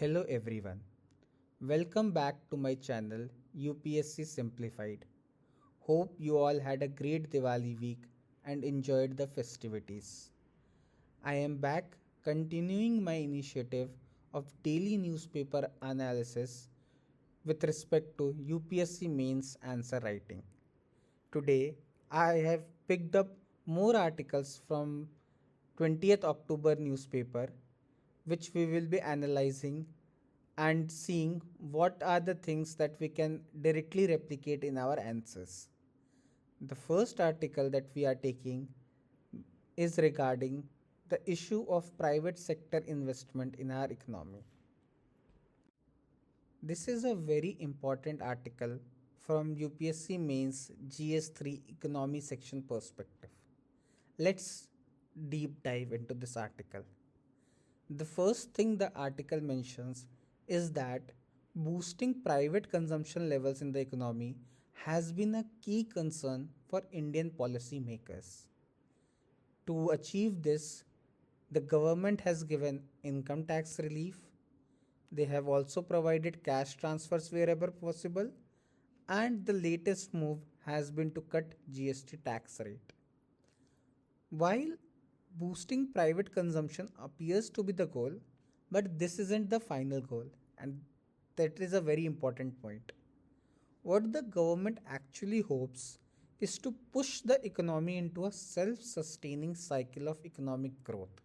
Hello everyone. Welcome back to my channel UPSC Simplified. Hope you all had a great Diwali week and enjoyed the festivities. I am back continuing my initiative of daily newspaper analysis with respect to UPSC mains answer writing. Today I have picked up more articles from 20th October newspaper which we will be analyzing and seeing what are the things that we can directly replicate in our answers. The first article that we are taking is regarding the issue of private sector investment in our economy. This is a very important article from UPSC Mains GS3 economy section perspective. Let's deep dive into this article. The first thing the article mentions is that boosting private consumption levels in the economy has been a key concern for Indian policymakers. To achieve this, the government has given income tax relief. They have also provided cash transfers wherever possible, and the latest move has been to cut GST tax rate. While boosting private consumption appears to be the goal, but this isn't the final goal, and that is a very important point. What the government actually hopes is to push the economy into a self sustaining cycle of economic growth.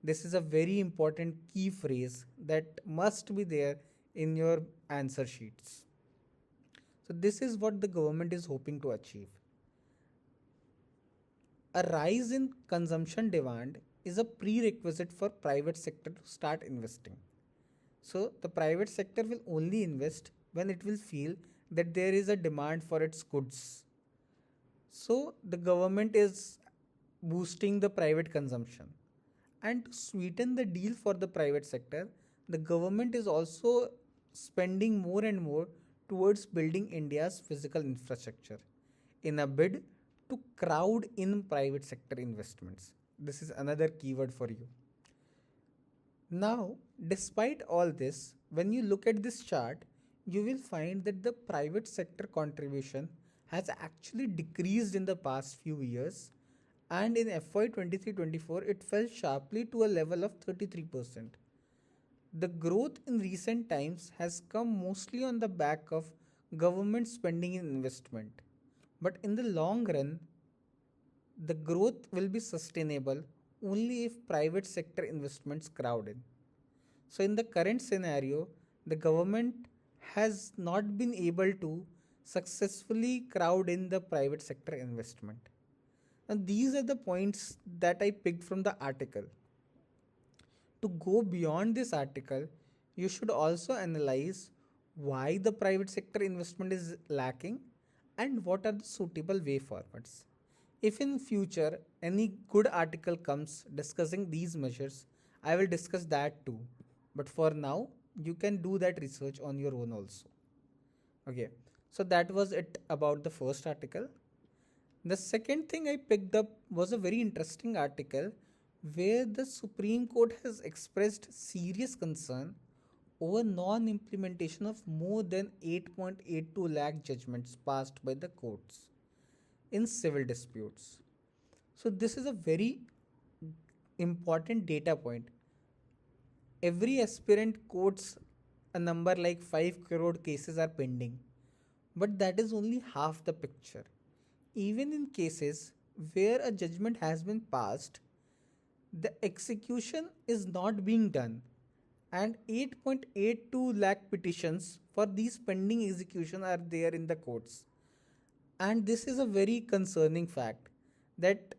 This is a very important key phrase that must be there in your answer sheets. So, this is what the government is hoping to achieve. A rise in consumption demand is a prerequisite for private sector to start investing. So the private sector will only invest when it will feel that there is a demand for its goods. So the government is boosting the private consumption. And to sweeten the deal for the private sector, the government is also spending more and more towards building India's physical infrastructure in a bid to crowd in private sector investments. This is another keyword for you. Now, despite all this, when you look at this chart, you will find that the private sector contribution has actually decreased in the past few years, and in FY 23-24 it fell sharply to a level of 33%. The growth in recent times has come mostly on the back of government spending in investment. But in the long run, the growth will be sustainable only if private sector investments crowd in. So, in the current scenario, the government has not been able to successfully crowd in the private sector investment. And these are the points that I picked from the article. To go beyond this article, you should also analyze why the private sector investment is lacking and what are the suitable way forwards. If in future any good article comes discussing these measures, I will discuss that too. But for now, you can do that research on your own also. Okay, so that was it about the first article. The second thing I picked up was a very interesting article where the Supreme Court has expressed serious concern over non implementation of more than 8.82 lakh judgments passed by the courts in civil disputes. So, this is a very important data point. Every aspirant quotes a number like 5 crore cases are pending, but that is only half the picture. Even in cases where a judgment has been passed, the execution is not being done, and 8.82 lakh petitions for these pending execution are there in the courts. And this is a very concerning fact that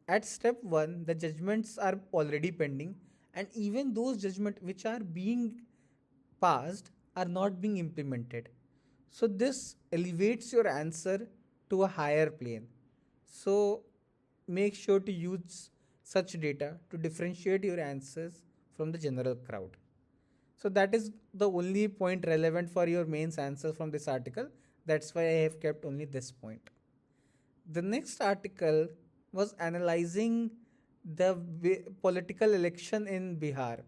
at step 1 the judgments are already pending, and even those judgments which are being passed are not being implemented. So this elevates your answer to a higher plane. So make sure to use such data to differentiate your answers from the general crowd. So that is the only point relevant for your mains answer from this article. That's why I have kept only this point. The next article was analyzing the political election in Bihar.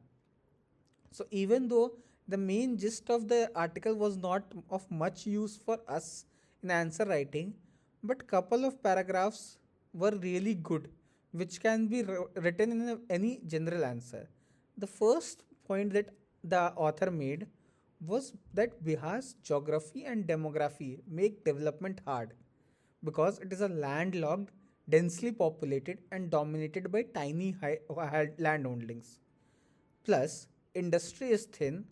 So even though the main gist of the article was not of much use for us in answer writing, but couple of paragraphs were really good, which can be written in any general answer. The first point that the author made was that Bihar's geography and demography make development hard because it is a landlocked, densely populated, and dominated by tiny land holdings. Plus, industry is thin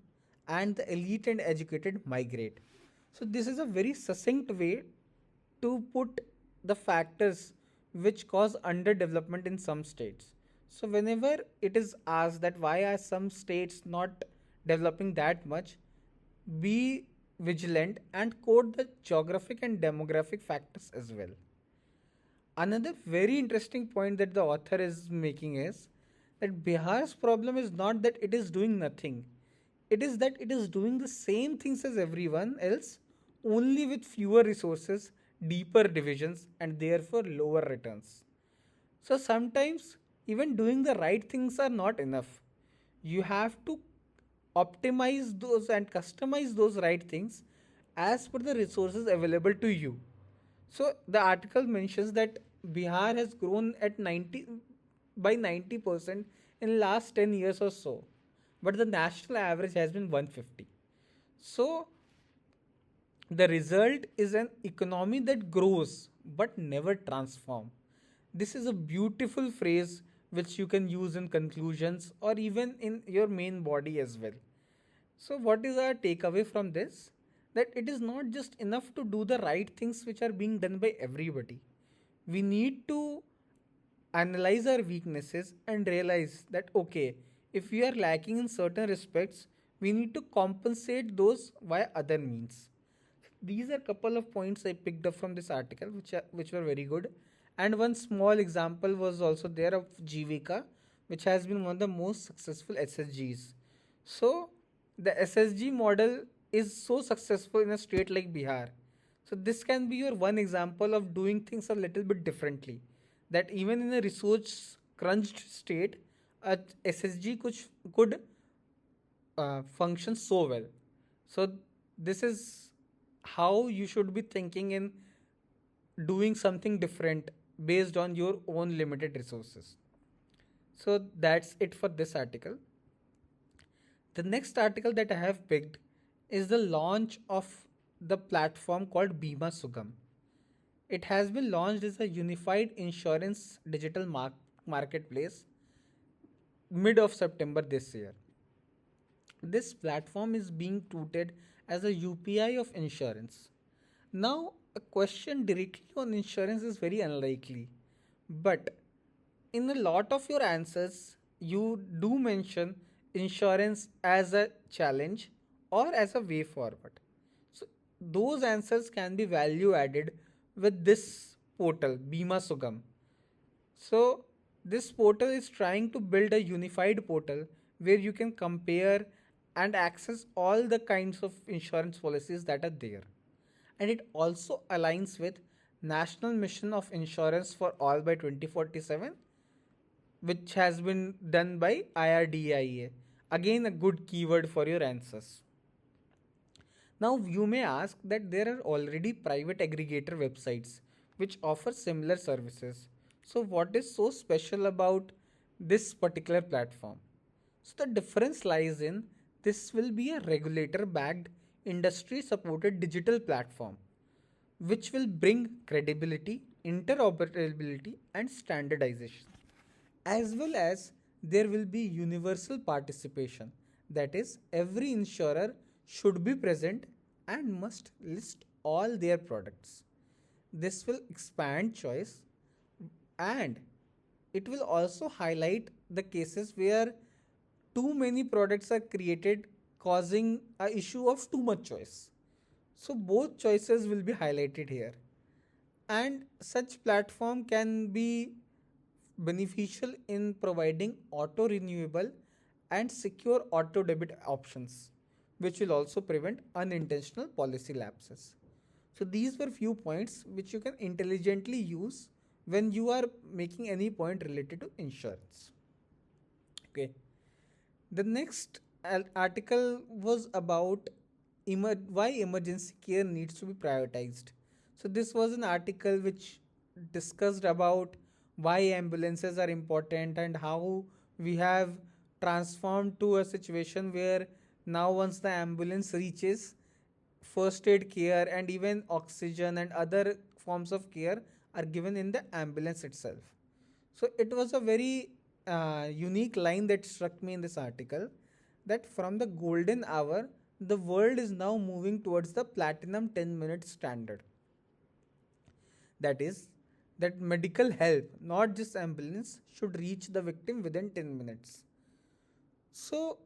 and the elite and educated migrate. So, this is a very succinct way to put the factors which cause underdevelopment in some states. So, whenever it is asked that why are some states not developing that much, be vigilant and quote the geographic and demographic factors as well. Another very interesting point that the author is making is that Bihar's problem is not that it is doing nothing. It is that it is doing the same things as everyone else, only with fewer resources, deeper divisions, and therefore lower returns. So sometimes even doing the right things are not enough. You have to optimize those and customize those right things as per the resources available to you. So the article mentions that Bihar has grown at 90% in last 10 years or so, but the national average has been 150. So the result is an economy that grows but never transforms. This is a beautiful phrase which you can use in conclusions or even in your main body as well. So, what is our takeaway from this? That it is not just enough to do the right things which are being done by everybody. We need to analyze our weaknesses and realize that okay, if we are lacking in certain respects, we need to compensate those via other means. These are couple of points I picked up from this article which were very good. And one small example was also there of Jivika, which has been one of the most successful SSGs. So the SSG model is so successful in a state like Bihar. So this can be your one example of doing things a little bit differently. That even in a resource crunched state, a SSG could function so well. So this is how you should be thinking in doing something different based on your own limited resources. So that's it for this article. The next article that I have picked is the launch of the platform called Bima Sugam. It has been launched as a unified insurance digital marketplace mid of September this year. This platform is being touted as a UPI of insurance. Now, a question directly on insurance is very unlikely, but in a lot of your answers, you do mention insurance as a challenge or as a way forward. So, those answers can be value added with this portal, Bima Sugam. So, this portal is trying to build a unified portal where you can compare and access all the kinds of insurance policies that are there. And it also aligns with National Mission of Insurance for All by 2047, which has been done by IRDAI. Again, a good keyword for your answers. Now, you may ask that there are already private aggregator websites which offer similar services. So, what is so special about this particular platform? So, the difference lies in this will be a regulator backed, industry supported digital platform which will bring credibility, interoperability, and standardization, as well as there will be universal participation. That is, every insurer should be present and must list all their products. This will expand choice and it will also highlight the cases where too many products are created, causing a issue of too much choice. So both choices will be highlighted here. And such platform can be beneficial in providing auto renewable and secure auto debit options, which will also prevent unintentional policy lapses. So these were few points which you can intelligently use when you are making any point related to insurance. Okay. The next article was about why emergency care needs to be prioritized. So this was an article which discussed about why ambulances are important and how we have transformed to a situation where now once the ambulance reaches, first aid care and even oxygen and other forms of care are given in the ambulance itself. So it was a very unique line that struck me in this article, that from the golden hour, the world is now moving towards the platinum 10-minute standard. That is, that medical help, not just ambulance, should reach the victim within 10 minutes. So,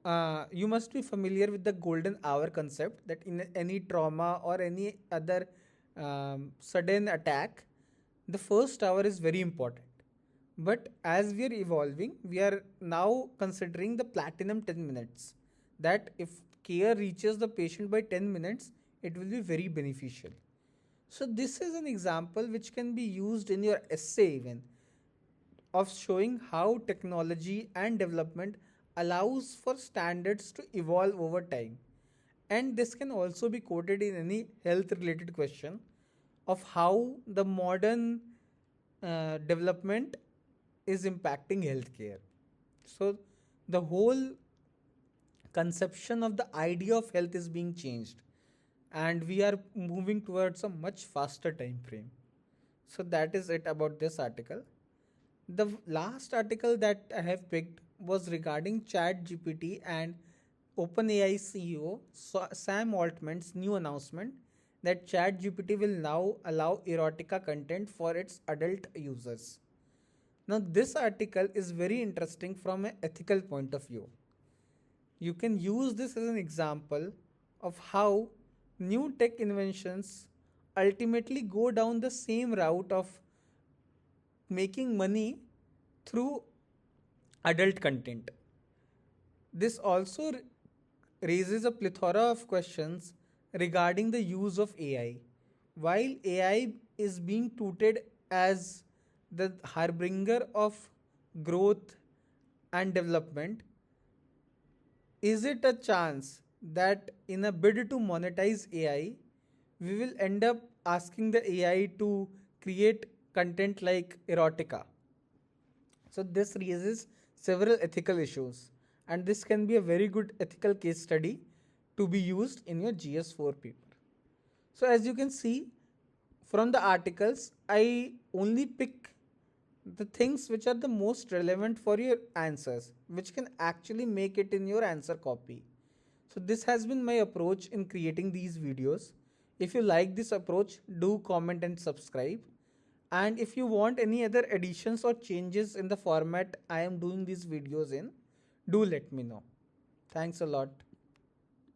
you must be familiar with the golden hour concept, that in any trauma or any other sudden attack, the first hour is very important. But as we are evolving, we are now considering the platinum 10 minutes. That if care reaches the patient by 10 minutes, it will be very beneficial. So, this is an example which can be used in your essay even, of showing how technology and development allows for standards to evolve over time. And this can also be quoted in any health related question of how the modern development is impacting healthcare. So, the whole conception of the idea of health is being changed, and we are moving towards a much faster time frame. So, that is it about this article. The last article that I have picked was regarding ChatGPT and OpenAI CEO Sam Altman's new announcement that ChatGPT will now allow erotica content for its adult users. Now, this article is very interesting from an ethical point of view. You can use this as an example of how new tech inventions ultimately go down the same route of making money through adult content. This also raises a plethora of questions regarding the use of AI. While AI is being touted as the harbinger of growth and development, is it a chance that in a bid to monetize AI, we will end up asking the AI to create content like erotica? So, this raises several ethical issues, and this can be a very good ethical case study to be used in your GS4 paper. So, as you can see from the articles, I only pick the things which are the most relevant for your answers, which can actually make it in your answer copy. So, this has been my approach in creating these videos. If you like this approach, do comment and subscribe. And if you want any other additions or changes in the format I am doing these videos in, do let me know. Thanks a lot.